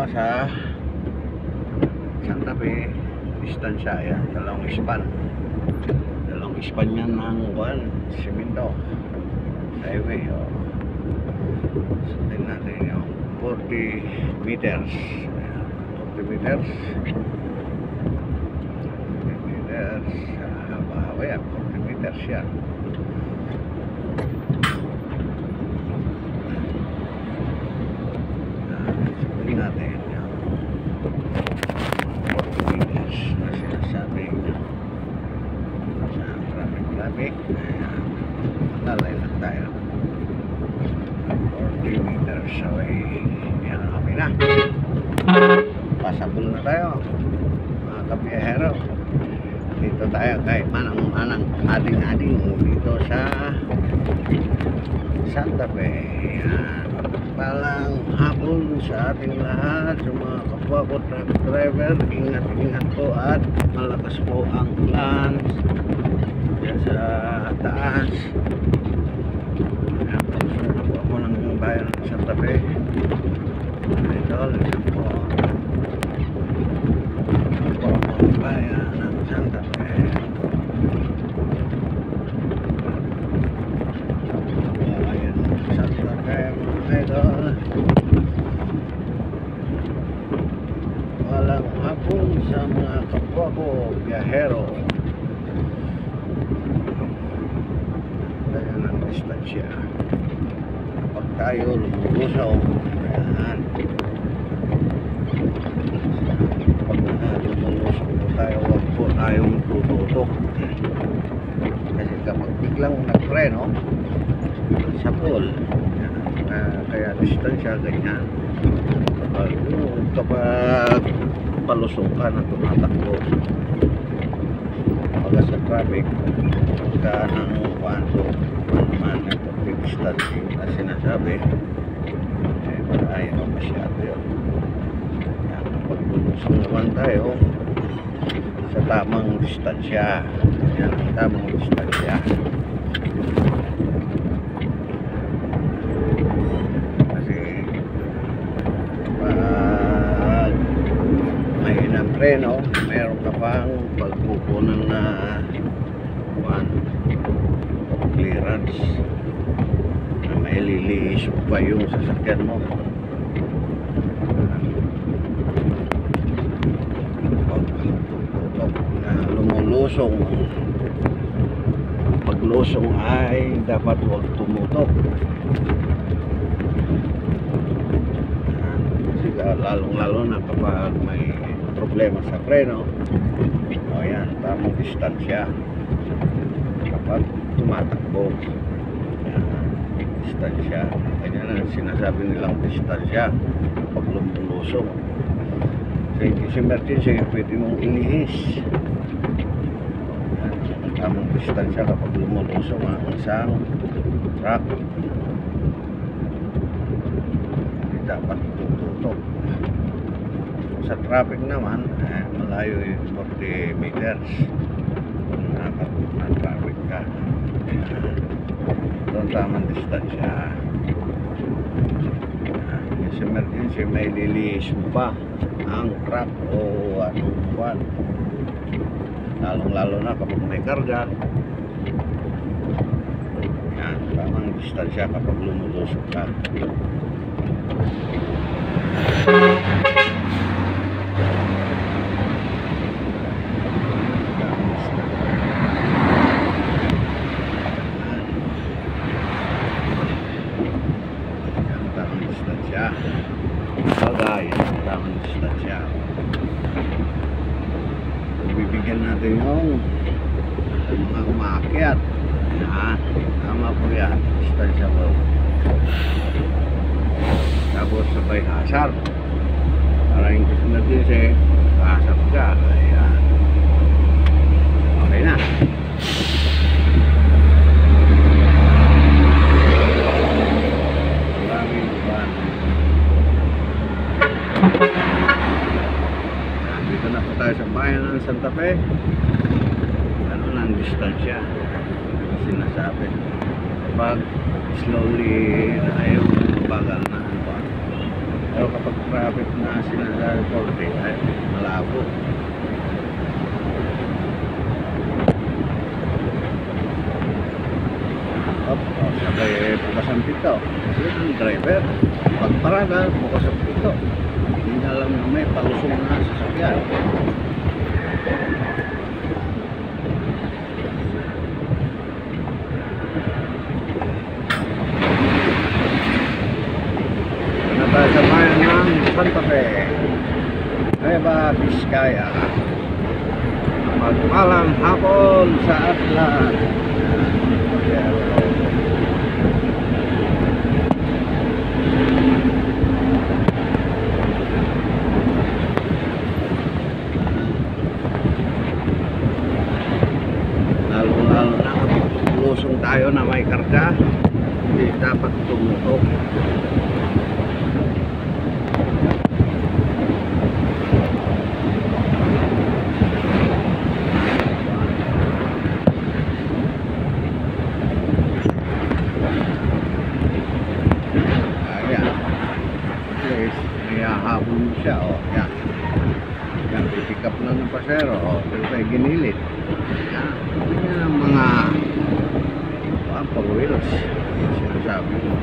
sa Santa Fe, distansya yan, dalawang ispan yan ng Simento highway. Sundin natin yung 40 meters. 40 meters haba yan, 40 meters yan. Sundin natin yung 40 meters na sinasabing sa traffic. Matalay lang tayo, 40 meters away. Yan, okay na, pasabol na tayo mga kabiyahero. Dito tayo kahit manang ading-ading dito sa Santa Fe. Yan, palang hapon sa ating lahat, sa mga kapwa ko truck driver. Ingat po at malakas po ang ulan dyan sa taas. Palusong na po ako ng bayan ng Santa Fe. Idol, ito po ang bayan ng Santa Fe. Ayan, Santa Fe mga idol. Walang hapon sa mga kapwa ko biyahero. Ayan ang distansya kapag tayo lumusaw. Ayan, pag lumusaw po tayo, huwag po tayong tututok, kasi kapag biglang nagpreno sa pool, kaya distansya ganyan. Kapag palusong ka na tumatakbo pagka sa traffic, pagka ng kwanto naman yung distancing na sinasabi, ayaw masyado yun. Kapag lulusong naman tayo sa tamang distansya, yan ang tamang distansya. Preno, meron ka pang pagkukunan na clearance na may liliis pa yung sasakyan mo. Na lumulusong, paglusong ay dapat huwag tumutok, kasi lalong-lalo na kapag may problema sa preno. O yan, tamang distansya kapag tumatakbo. Yan, distansya. Ganyan ang sinasabi nilang distansya kapag lumulusong. Sa emergency, pwede mong ilihis. Yan, tamang distansya kapag lumulusong ang isang truck. Hindi dapat tututok. Sa traffic naman, malayo yung 40 meters. Na-traffic ka, ito ang tamang distansya. Yung emergency, may liliis mo pa ang truck o anong buwan, lalong-lalo na kapag may karga. Yan, tamang distansya kapag lumulusok ka. Tamang distansya. Bibigyan natin yung mga umaakyat. Yan, tama po yan, distansya po. Tapos sabay hasar para yung emergency, hasar ka. Ayan, okay na. Dito na po tayo sa bayan ng Santa Fe. Ano na ang distansya sinasabi pag slowly na ayaw bagal na Pero kapag traffic na sinasabi 40 ay malabo. Sabay bukas ang pito. Yung driver, pagparada, bukas ang pito. Hindi na lang na may palusong na sasakyan. Nabasa bayan ng Santa Fe, Nueva Vizcaya. Magpalang hapon sa Atlas. Lalo-lalo na kapag lusong tayo na may karga, hindi dapat tumutok. Habol siya, yan. Yan, pick up lang ng pasero, pero tayo ginilit. Yan, yan ang mga pag-wheels. Sinasabi mo.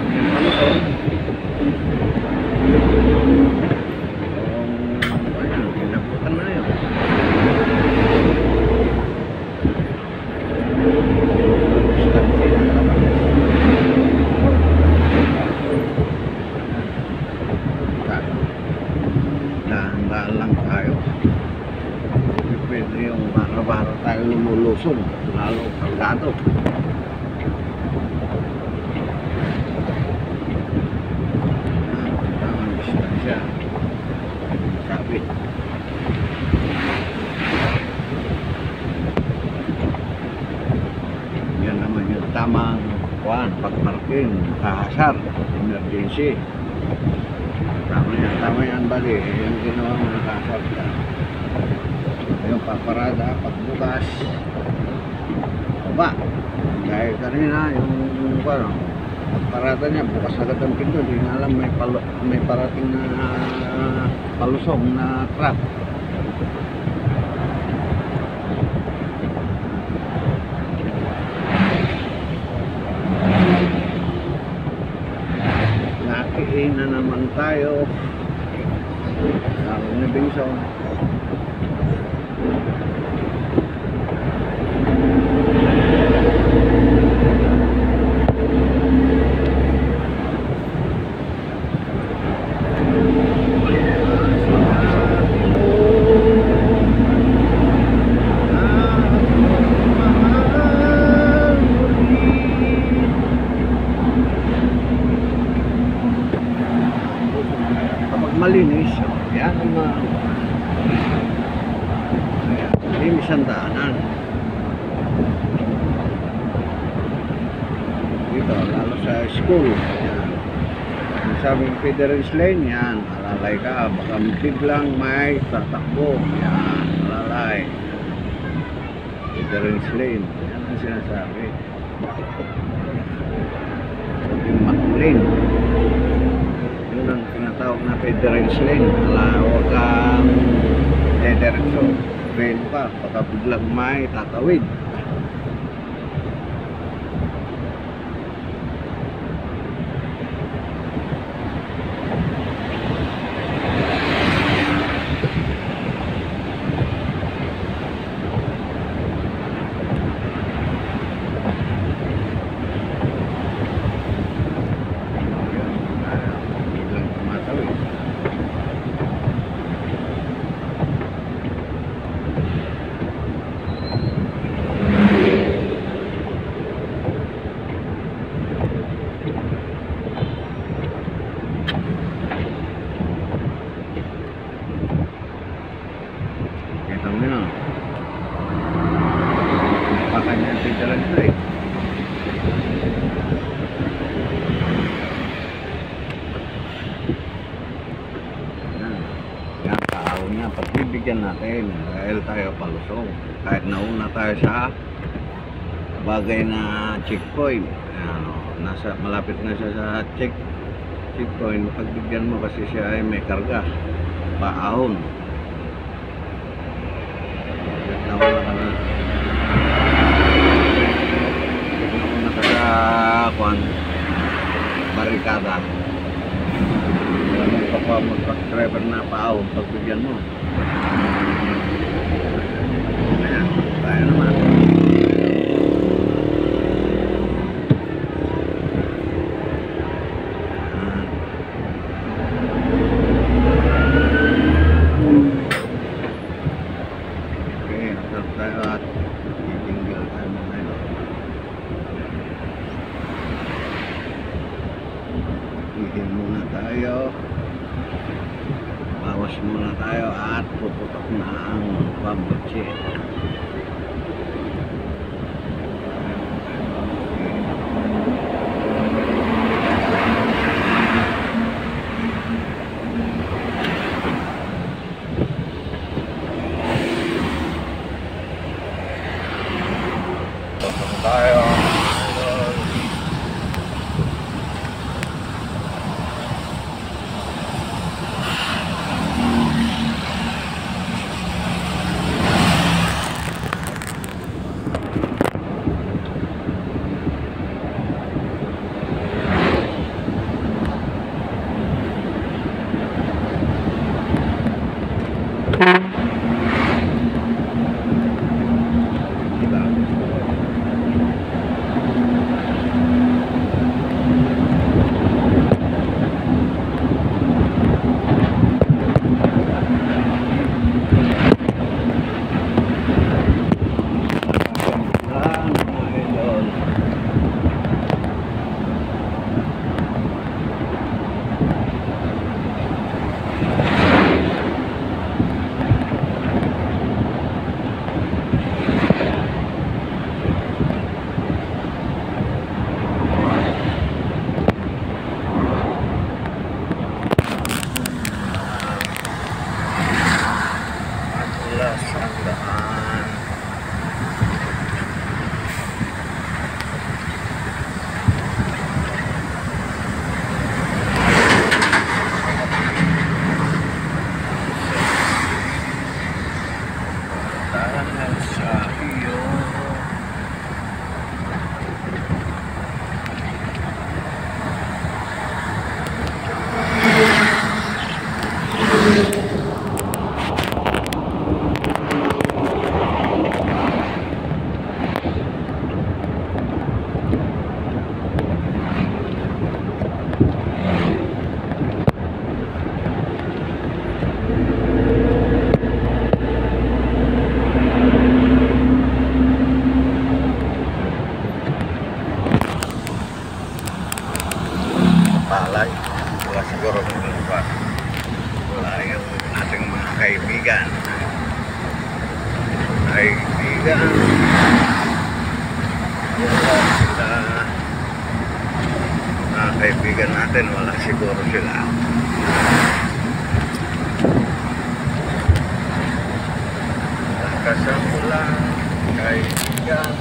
Yan pala ito. Ayan, ginabutan na yun. Dahan-dahan lang tayo. Pwede yung baro-baro tayo lumulusong, lalo kargado. Tamang distansya. Sabi. Yan naman yung tamang pag-parking, kahasar, emergency. Tama yan bali, yung ginawa mo nakasar ka. Yung paparada, pagbukas, baba. Dahil kanina, yung pagparada niya, bukas agad ang pinto, di nga alam may parating na palusong na truck. Nakiin na naman tayo. Sabi na Bingso. Malinis, yan ang mga linis ang daanan dito, lalo sa school. Yan. Sabing Federal's Lane, yan, alalay ka, baka biglang may tatakbo, yan, alalay. Federal's Lane, yan ang sinasabi. Sabing McLean, yun ang tinatawag na Federal's Lane. Huwag kang dediretso, train pa, baka biglang may tatawid. Pagbibigyan natin dahil tayo palusong kahit nauna tayo sa bagay na checkpoint, malapit na siya sa checkpoint. Pagbigyan mo kasi siya ay may karga, paahon. Nawala ka na. Nakakuan barikada. Walang kapwa mo truck driver na paahon pagbigyan mo. Ayan, tayo naman. Ihin muna tayo, bawas muna tayo at puputok na ang pambutsi. Puputok tayo. Palay, wala siguro nilulupas. Wala yung ating mga kaibigan. Wala sila. Mga kaibigan natin, wala siguro sila. Kasama lang, kaibigan.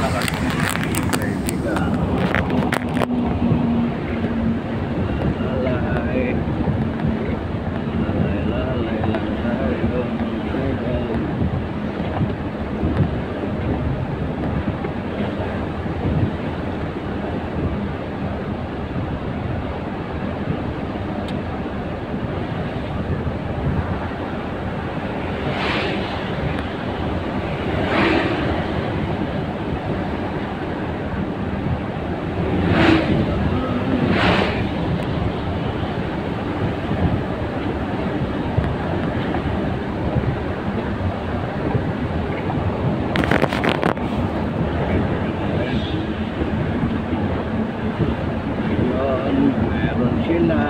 Wala kasi kaibigan. Lalay lang tayo. Meron sila.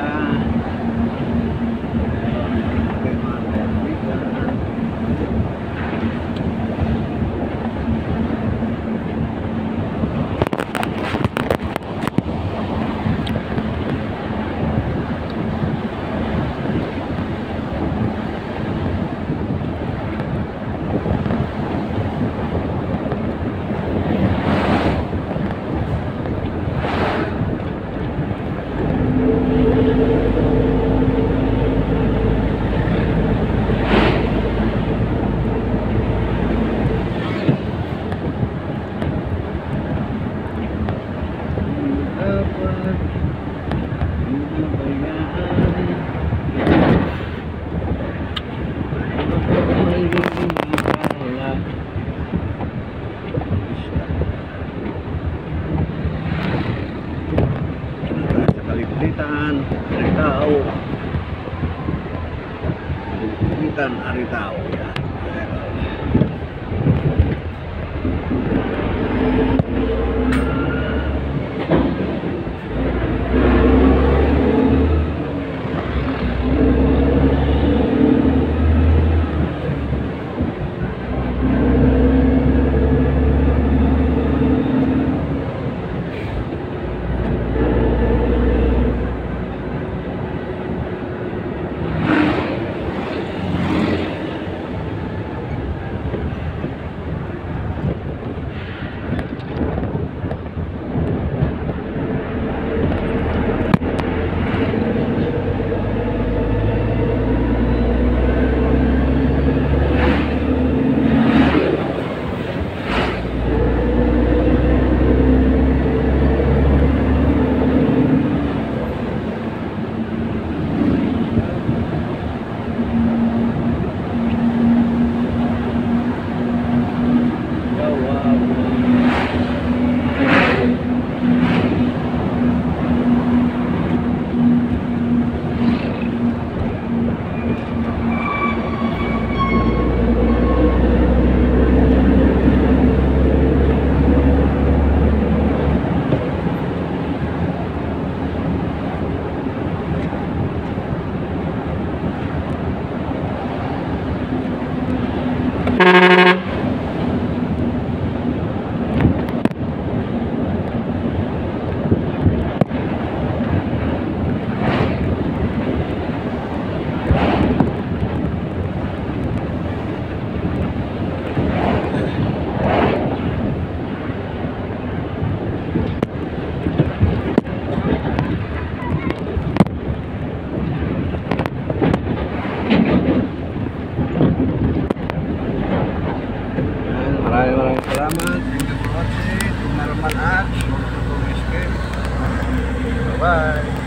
Bulacan, Aritao. Bukitan, Aritao. Yan. Maraming salamat. Thank you for watching. Tumaruman at bye bye.